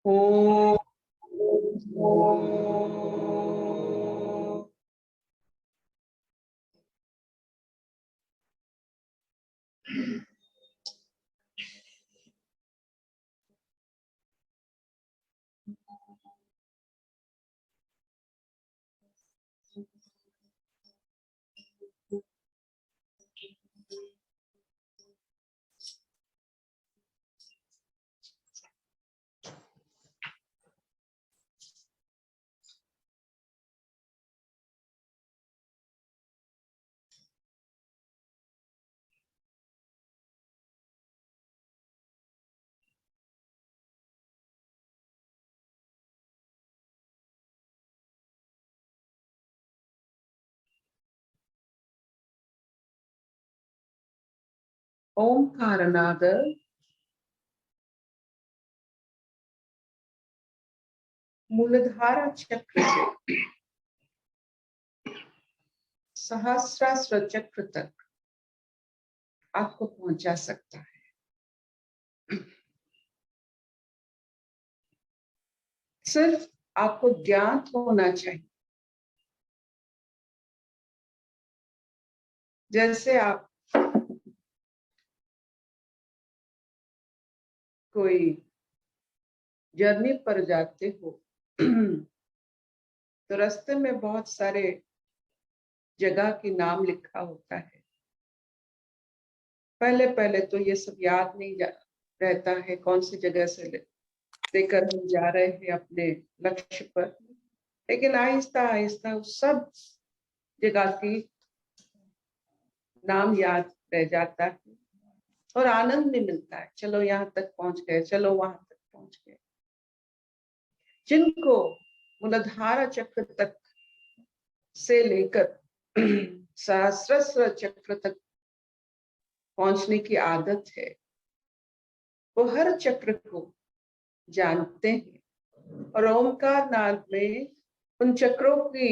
ओम। ओंकारनाद मूलाधार चक्र से सहस्रार चक्र तक आपको पहुंचा सकता है। सिर्फ आपको ज्ञान होना चाहिए। जैसे आप कोई जर्नी पर जाते हो तो रास्ते में बहुत सारे जगह की नाम लिखा होता है। पहले पहले तो ये सब याद नहीं रहता है कौन सी जगह से लेकर हम जा रहे हैं अपने लक्ष्य पर, लेकिन आहिस्ता आहिस्ता उस सब जगह की नाम याद रह जाता है और आनंद भी मिलता है। चलो यहाँ तक पहुंच गए, चलो वहां तक पहुंच गए। जिनको मूलाधार चक्र तक से लेकर सहस्रार चक्र तक पहुंचने की आदत है, वो हर चक्र को जानते हैं और ओंकार नाद में उन चक्रों की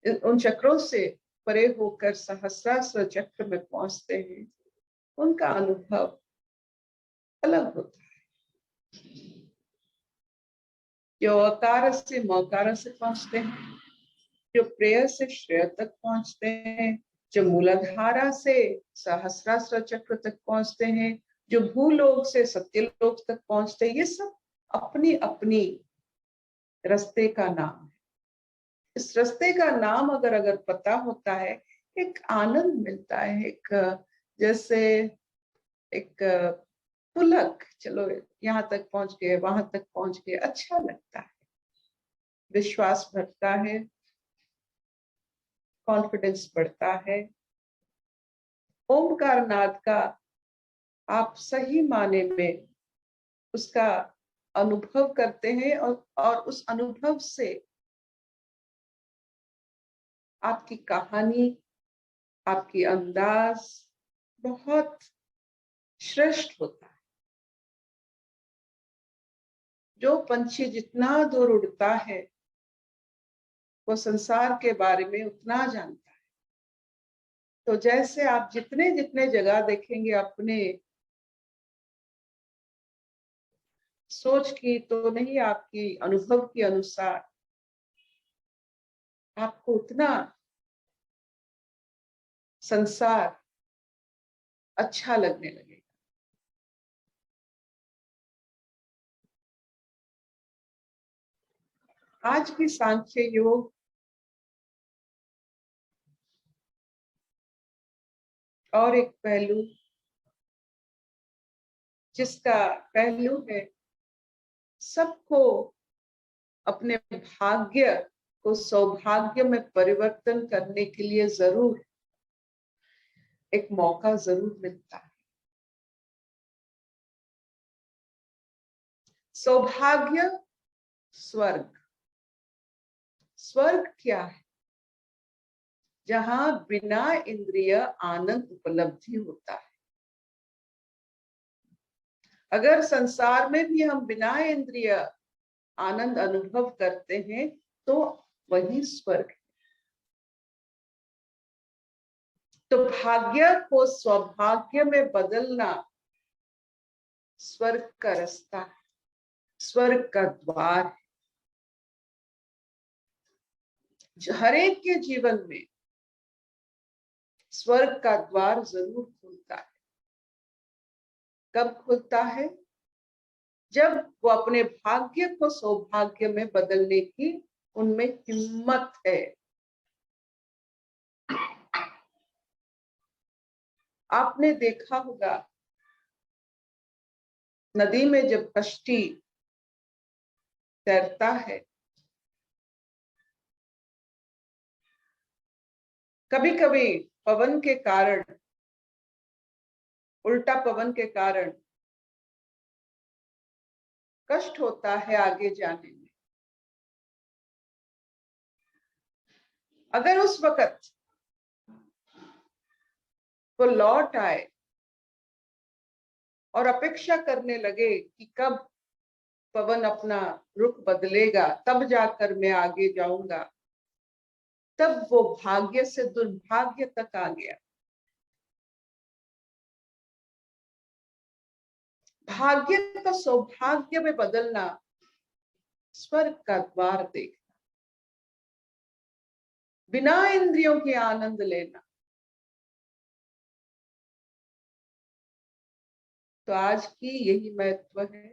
उन चक्रों से परे होकर सहस्रार चक्र में पहुंचते हैं। उनका अनुभव अलग होता है। जो अकार से मकार से पहुंचते हैं, जो प्रेय से श्रेय तक पहुंचते हैं, जो मूलाधारा से सहस्रार चक्र तक पहुंचते हैं, जो भूलोक से सत्यलोक तक पहुंचते हैं, ये सब अपनी अपनी रास्ते का नाम है। इस रास्ते का नाम अगर पता होता है, एक आनंद मिलता है। एक जैसे एक पुलक, चलो यहाँ तक पहुंच गए, वहां तक पहुंच गए, अच्छा लगता है, विश्वास बढ़ता है, कॉन्फिडेंस बढ़ता है। ओमकार नाद का आप सही माने में उसका अनुभव करते हैं और उस अनुभव से आपकी कहानी, आपकी अंदाज बहुत श्रेष्ठ होता है। जो पंछी जितना दूर उड़ता है, वो संसार के बारे में उतना जानता है। तो जैसे आप जितने जितने जगह देखेंगे अपने सोच की तो नहीं, आपकी अनुभव के अनुसार आपको उतना संसार अच्छा लगने लगेगा। आज की सांख्य योग और एक पहलू, जिसका पहलू है सबको अपने भाग्य को सौभाग्य में परिवर्तन करने के लिए जरूर एक मौका जरूर मिलता है। सौभाग्य स्वर्ग। स्वर्ग क्या है? जहां बिना इंद्रिय आनंद उपलब्धि होता है। अगर संसार में भी हम बिना इंद्रिय आनंद अनुभव करते हैं तो वही स्वर्ग है। तो भाग्य को सौभाग्य में बदलना स्वर्ग का रास्ता है, स्वर्ग का द्वार है। हर एक के जीवन में स्वर्ग का द्वार जरूर खुलता है। कब खुलता है? जब वो अपने भाग्य को सौभाग्य में बदलने की उनमें हिम्मत है। आपने देखा होगा नदी में जब कश्ती तैरता है, कभी कभी पवन के कारण, उल्टा पवन के कारण कष्ट होता है आगे जाने में। अगर उस वक्त वो लौट आए और अपेक्षा करने लगे कि कब पवन अपना रुख बदलेगा तब जाकर मैं आगे जाऊंगा, तब वो भाग्य से दुर्भाग्य तक आ गया। भाग्य का सौभाग्य में बदलना, स्वर्ग का द्वार देखना, बिना इंद्रियों के आनंद लेना। तो आज की यही महत्व है।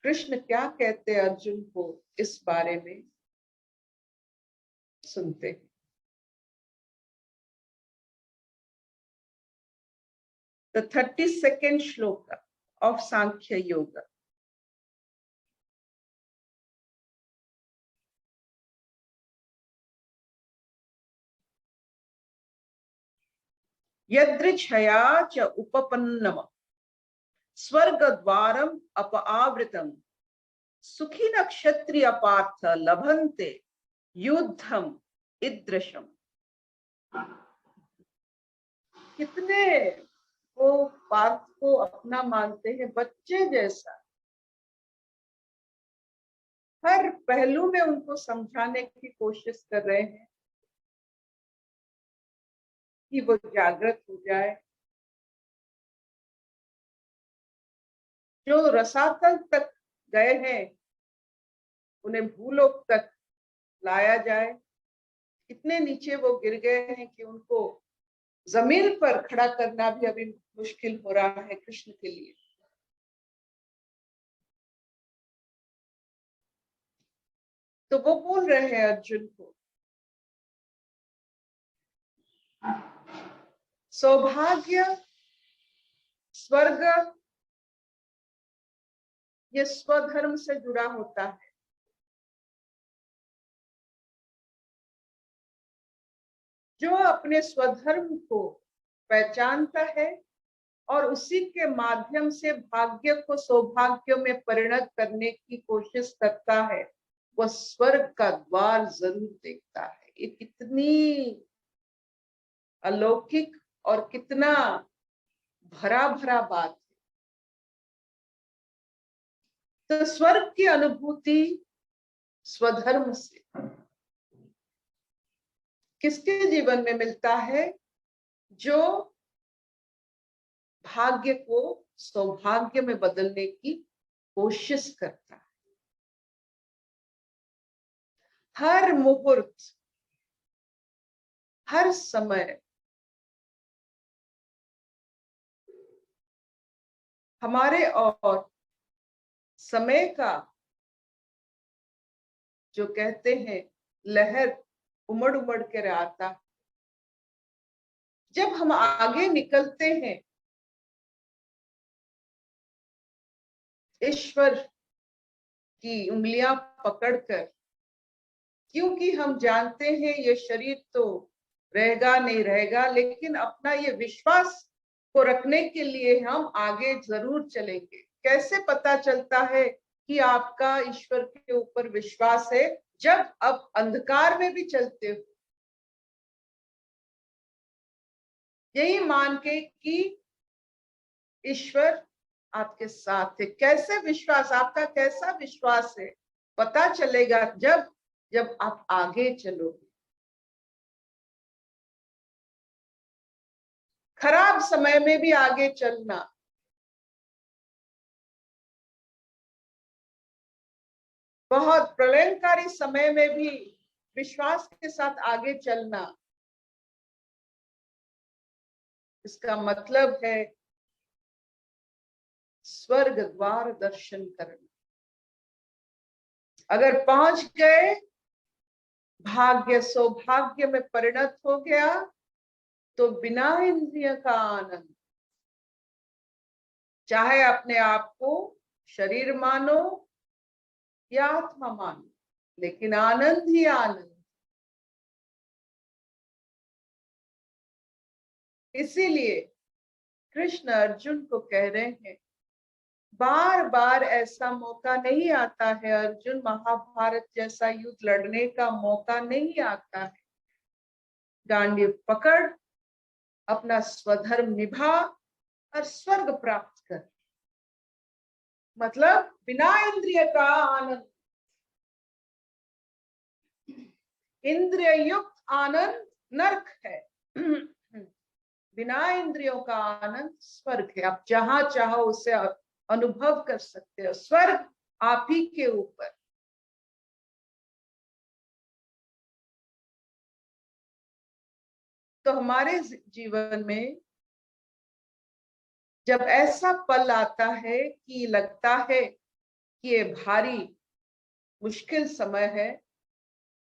कृष्ण क्या कहते अर्जुन को इस बारे में, सुनते हैं। The 32nd श्लोक of Sankhya Yoga. यदृच्छया च उपपन्नम स्वर्ग द्वारम अपआवृतम सुखी क्षत्रिय पार्थ लभन्ते युद्धम ईदृशम। कितने वो पार्थ को अपना मानते हैं, बच्चे जैसा। हर पहलू में उनको समझाने की कोशिश कर रहे हैं कि वो जागृत हो जाए, जो रसातल तक गए हैं उन्हें भूलोक तक लाया जाए। इतने नीचे वो गिर गए हैं कि उनको जमीन पर खड़ा करना भी अभी मुश्किल हो रहा है कृष्ण के लिए। तो वो बोल रहे हैं अर्जुन को, सौभाग्य, स्वर्ग, ये स्वधर्म से जुड़ा होता है। जो अपने स्वधर्म को पहचानता है और उसी के माध्यम से भाग्य को सौभाग्य में परिणत करने की कोशिश करता है, वह स्वर्ग का द्वार जरूर देखता है। ये कितनी अलौकिक और कितना भरा भरा बात है। तो स्वर्ग की अनुभूति स्वधर्म से किसके जीवन में मिलता है? जो भाग्य को सौभाग्य में बदलने की कोशिश करता है। हर मुहूर्त, हर समय हमारे और समय का जो कहते हैं लहर उमड़ उमड़ कर आता। जब हम आगे निकलते हैं ईश्वर की उंगलियां पकड़कर, क्योंकि हम जानते हैं ये शरीर तो रहेगा नहीं रहेगा, लेकिन अपना ये विश्वास को रखने के लिए हम आगे जरूर चलेंगे। कैसे पता चलता है कि आपका ईश्वर के ऊपर विश्वास है? जब आप अंधकार में भी चलते हो, यही मान के कि ईश्वर आपके साथ है। कैसे विश्वास, आपका कैसा विश्वास है पता चलेगा जब जब आप आगे चलोगे। खराब समय में भी आगे चलना, बहुत प्रलयंकारी समय में भी विश्वास के साथ आगे चलना, इसका मतलब है स्वर्ग द्वार दर्शन करना। अगर पहुंच गए, भाग्य सौभाग्य में परिणत हो गया, तो बिना इंद्रिय का आनंद, चाहे अपने आप को शरीर मानो या आत्मा मानो, लेकिन आनंद ही आनंद। इसीलिए कृष्ण अर्जुन को कह रहे हैं, बार बार ऐसा मौका नहीं आता है अर्जुन, महाभारत जैसा युद्ध लड़ने का मौका नहीं आता है। गांडीव पकड़, अपना स्वधर्म निभा और स्वर्ग प्राप्त कर। मतलब बिना इंद्रिय का आनंद, इंद्रिय युक्त आनंद नरक है, बिना इंद्रियों का आनंद स्वर्ग है। आप जहां चाहो उसे अनुभव कर सकते हो, स्वर्ग आप ही के ऊपर। तो हमारे जीवन में जब ऐसा पल आता है कि लगता है कि ये भारी मुश्किल समय है,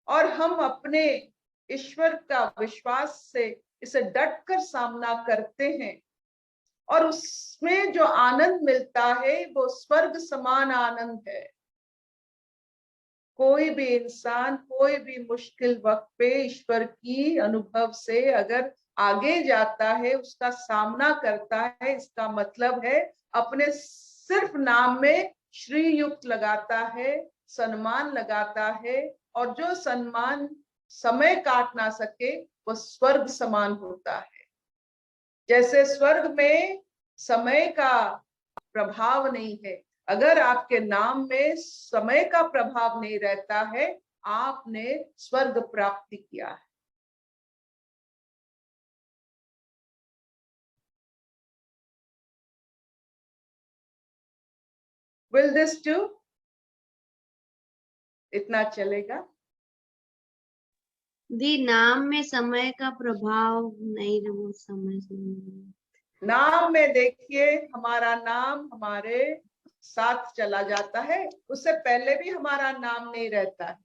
और हम अपने ईश्वर का विश्वास से इसे डट कर सामना करते हैं, और उसमें जो आनंद मिलता है वो स्वर्ग समान आनंद है। कोई भी इंसान कोई भी मुश्किल वक्त पे ईश्वर की अनुभव से अगर आगे जाता है, उसका सामना करता है, इसका मतलब है अपने सिर्फ नाम में श्री युक्त लगाता है, सम्मान लगाता है, और जो सम्मान समय काट ना सके वो स्वर्ग समान होता है। जैसे स्वर्ग में समय का प्रभाव नहीं है, अगर आपके नाम में समय का प्रभाव नहीं रहता है, आपने स्वर्ग प्राप्ति किया है। Will this do? इतना चलेगा? दी नाम में समय का प्रभाव नहीं, वो समझ नहीं। नाम में देखिए, हमारा नाम हमारे साथ चला जाता है, उससे पहले भी हमारा नाम नहीं रहता है,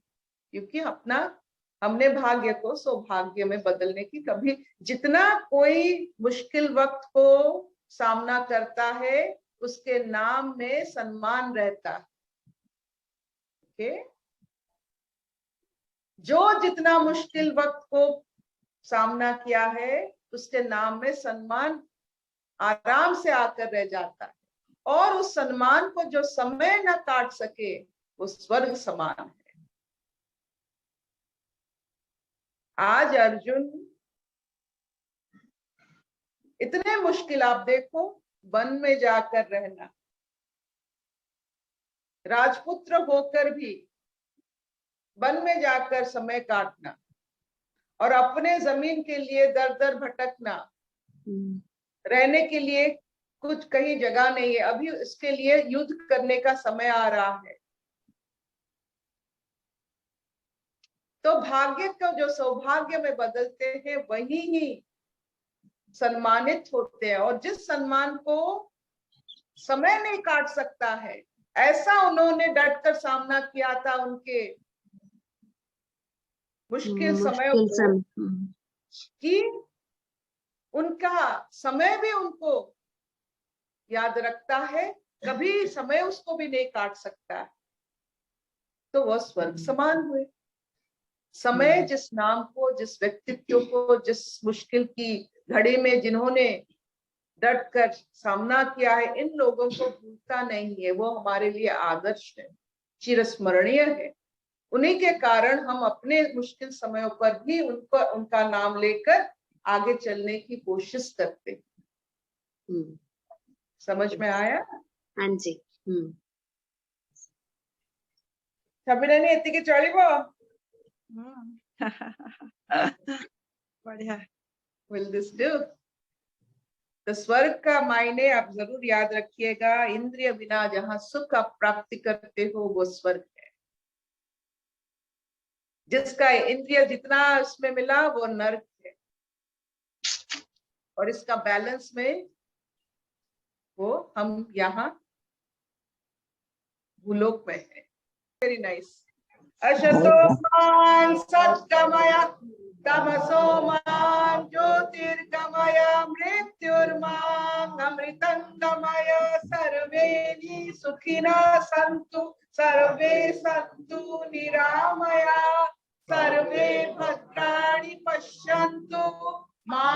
क्योंकि हमने भाग्य को सौभाग्य में बदलने की कभी, जितना कोई मुश्किल वक्त को सामना करता है उसके नाम में सम्मान रहता है। ओके, जो जितना मुश्किल वक्त को सामना किया है उसके नाम में सम्मान आराम से आकर रह जाता है, और उस सम्मान को जो समय न काट सके वो स्वर्ग समान है। आज अर्जुन इतने मुश्किल, आप देखो, वन में जाकर रहना, राजपुत्र होकर भी वन में जाकर समय काटना, और अपने जमीन के लिए दर दर भटकना, रहने के लिए कुछ कहीं जगह नहीं है, अभी इसके लिए युद्ध करने का समय आ रहा है। तो भाग्य को जो सौभाग्य में बदलते हैं वही ही सम्मानित होते हैं, और जिस सम्मान को समय नहीं काट सकता है, ऐसा उन्होंने डटकर सामना किया था उनके मुश्किल समय को, कि उनका समय भी उनको याद रखता है, कभी समय उसको भी नहीं काट सकता है। तो वह स्वर्ग समान हुए। समय जिस नाम को, जिस व्यक्तित्व को, जिस मुश्किल की घड़ी में जिन्होंने डट कर सामना किया है, इन लोगों को भूलता नहीं है, वो हमारे लिए आदर्श है, चिरस्मरणीय है। उन्हीं के कारण हम अपने मुश्किल समयों पर भी उनका नाम लेकर आगे चलने की कोशिश करते हैं। समझ में आया? हाँ जी। छबिरानी एति के चलिबो? बढ़िया। Will this do? तो स्वर्ग का मायने आप जरूर याद रखिएगा, इंद्रिय बिना जहां सुख आप प्राप्ति करते हो वो स्वर्ग है। जिसका इंद्रिय जितना उसमें मिला वो नर्क है, और इसका बैलेंस में वो हम यहाँ भूलोक में है। Very nice. अशतोमान सत्कमय तमसोमान ज्योतिर्गमय मृत्युर्मां अमृतंगमय। सर्वे सुखिनः सन्तु सर्वे सन्तु निरामया सर्वे भद्राणि पश्यन्तु मा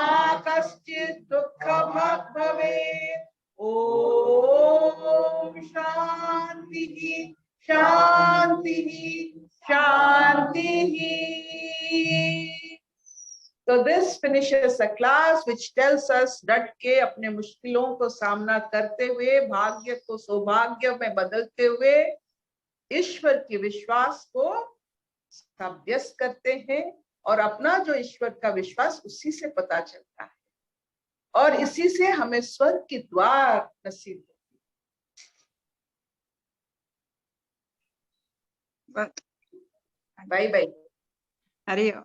कश्चित् दुःखभाग् भवेत्। ओम शांति शांति शांति। So this finishes the class which tells us डट के अपने मुश्किलों को सामना करते हुए भाग्य को सौभाग्य में बदलते हुए ईश्वर के विश्वास को अभ्यास करते हैं, और अपना जो ईश्वर का विश्वास उसी से पता चलता है, और इसी से हमें स्वर्ग की द्वार नसीब होती। Bye bye. हरि ओम।